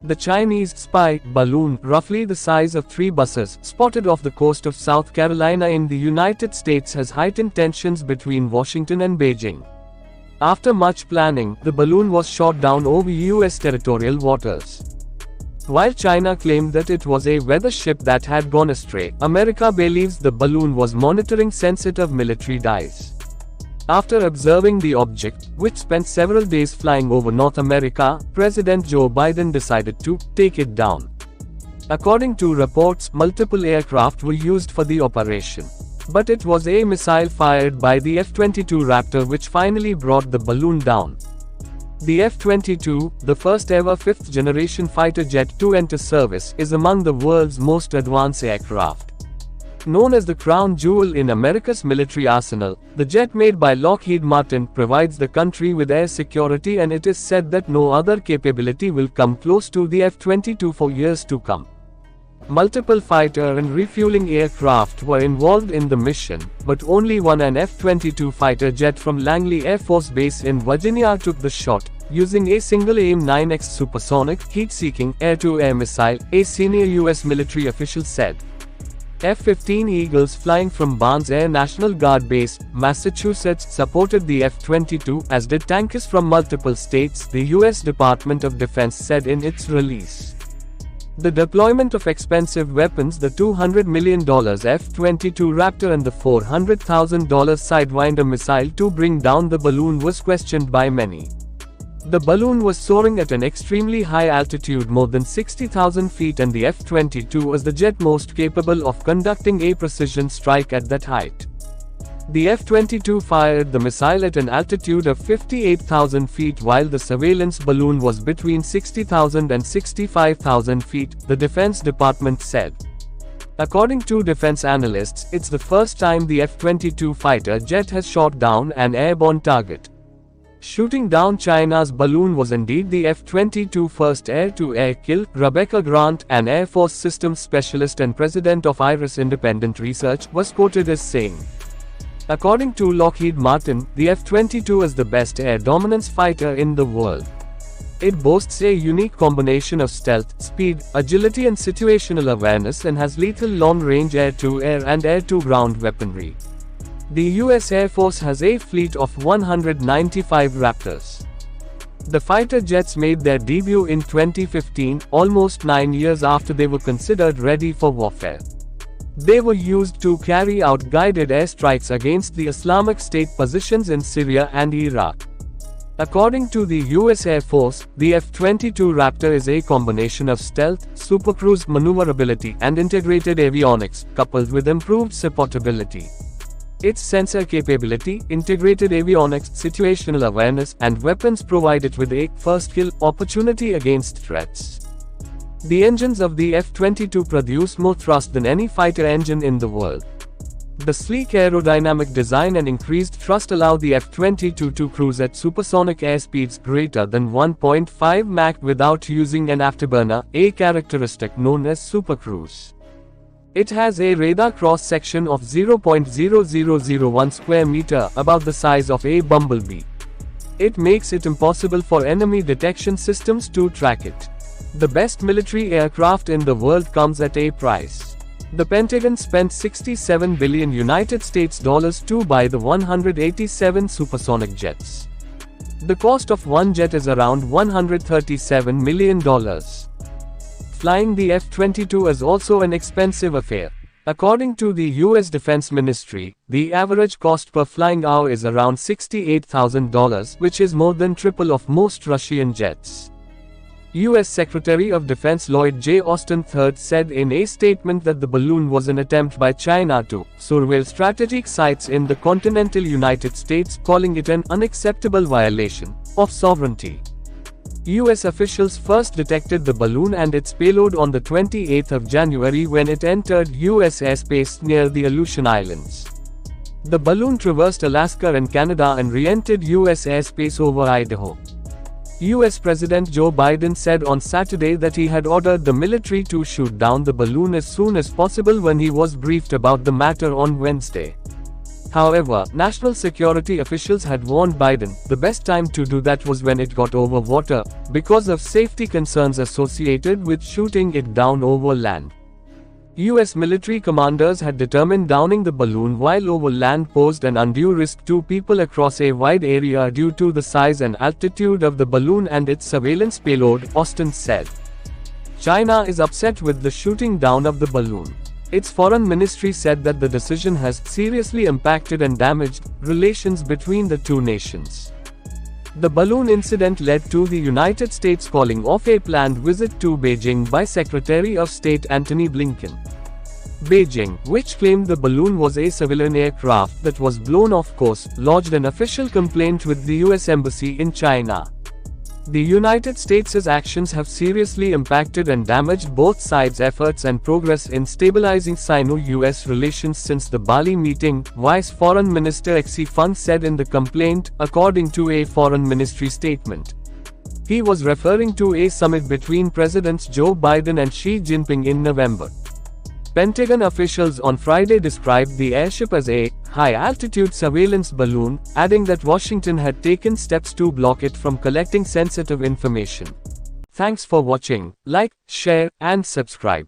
The Chinese spy balloon, roughly the size of 3 buses, spotted off the coast of South Carolina in the United States has heightened tensions between Washington and Beijing. After much planning, the balloon was shot down over U.S. territorial waters. While China claimed that it was a weather ship that had gone astray, America believes the balloon was monitoring sensitive military data. After observing the object, which spent several days flying over North America, President Joe Biden decided to take it down. According to reports, multiple aircraft were used for the operation. But it was a missile fired by the F-22 Raptor which finally brought the balloon down. The F-22, the first ever fifth-generation fighter jet to enter service, is among the world's most advanced aircraft. Known as the crown jewel in America's military arsenal, the jet made by Lockheed Martin provides the country with air security, and it is said that no other capability will come close to the F-22 for years to come. Multiple fighter and refueling aircraft were involved in the mission, but only an F-22 fighter jet from Langley Air Force Base in Virginia took the shot, using a single AIM-9X supersonic, heat-seeking, air-to-air missile, a senior U.S. military official said. F-15 Eagles flying from Barnes Air National Guard Base, Massachusetts, supported the F-22, as did tankers from multiple states, the U.S. Department of Defense said in its release. The deployment of expensive weapons, the $200 million F-22 Raptor and the $400,000 Sidewinder missile to bring down the balloon, was questioned by many. The balloon was soaring at an extremely high altitude, more than 60,000 feet, and the F-22 was the jet most capable of conducting a precision strike at that height. The F-22 fired the missile at an altitude of 58,000 feet while the surveillance balloon was between 60,000 and 65,000 feet, the Defense Department said. According to defense analysts, it's the first time the F-22 fighter jet has shot down an airborne target. Shooting down China's balloon was indeed the F-22 first air-to-air kill, Rebecca Grant, an Air Force systems specialist and president of IRIS Independent Research, was quoted as saying. According to Lockheed Martin, the F-22 is the best air dominance fighter in the world. It boasts a unique combination of stealth, speed, agility and situational awareness, and has lethal long-range air-to-air and air-to-ground weaponry. The U.S. Air Force has a fleet of 195 Raptors. The fighter jets made their debut in 2015, almost 9 years after they were considered ready for warfare. They were used to carry out guided airstrikes against the Islamic State positions in Syria and Iraq. According to the U.S. Air Force, the F-22 Raptor is a combination of stealth, supercruise maneuverability, and integrated avionics, coupled with improved supportability. Its sensor capability, integrated avionics, situational awareness, and weapons provide it with a first kill opportunity against threats. The engines of the F-22 produce more thrust than any fighter engine in the world. The sleek aerodynamic design and increased thrust allow the F-22 to cruise at supersonic airspeeds greater than 1.5 Mach without using an afterburner, a characteristic known as supercruise. It has a radar cross-section of 0.0001 square meter, about the size of a bumblebee. It makes it impossible for enemy detection systems to track it. The best military aircraft in the world comes at a price. The Pentagon spent $67 billion to buy the 187 supersonic jets. The cost of one jet is around $137 million. Flying the F-22 is also an expensive affair. According to the U.S. Defense Ministry, the average cost per flying hour is around $68,000, which is more than triple of most Russian jets. U.S. Secretary of Defense Lloyd J. Austin III said in a statement that the balloon was an attempt by China to surveil strategic sites in the continental United States, calling it an unacceptable violation of sovereignty. U.S. officials first detected the balloon and its payload on the 28th of January when it entered U.S. airspace near the Aleutian Islands. The balloon traversed Alaska and Canada and re-entered U.S. airspace over Idaho. U.S. President Joe Biden said on Saturday that he had ordered the military to shoot down the balloon as soon as possible when he was briefed about the matter on Wednesday. However, national security officials had warned Biden the best time to do that was when it got over water, because of safety concerns associated with shooting it down over land. US military commanders had determined downing the balloon while over land posed an undue risk to people across a wide area due to the size and altitude of the balloon and its surveillance payload, Austin said. China is upset with the shooting down of the balloon. Its foreign ministry said that the decision has seriously impacted and damaged relations between the two nations. The balloon incident led to the United States calling off a planned visit to Beijing by Secretary of State Antony Blinken. Beijing, which claimed the balloon was a civilian aircraft that was blown off course, lodged an official complaint with the US Embassy in China. The United States' actions have seriously impacted and damaged both sides' efforts and progress in stabilizing Sino-US relations since the Bali meeting, Vice Foreign Minister Xi Feng said in the complaint, according to a Foreign Ministry statement. He was referring to a summit between Presidents Joe Biden and Xi Jinping in November. Pentagon officials on Friday described the airship as a high-altitude surveillance balloon, adding that Washington had taken steps to block it from collecting sensitive information. Thanks for watching. Like, share, and subscribe.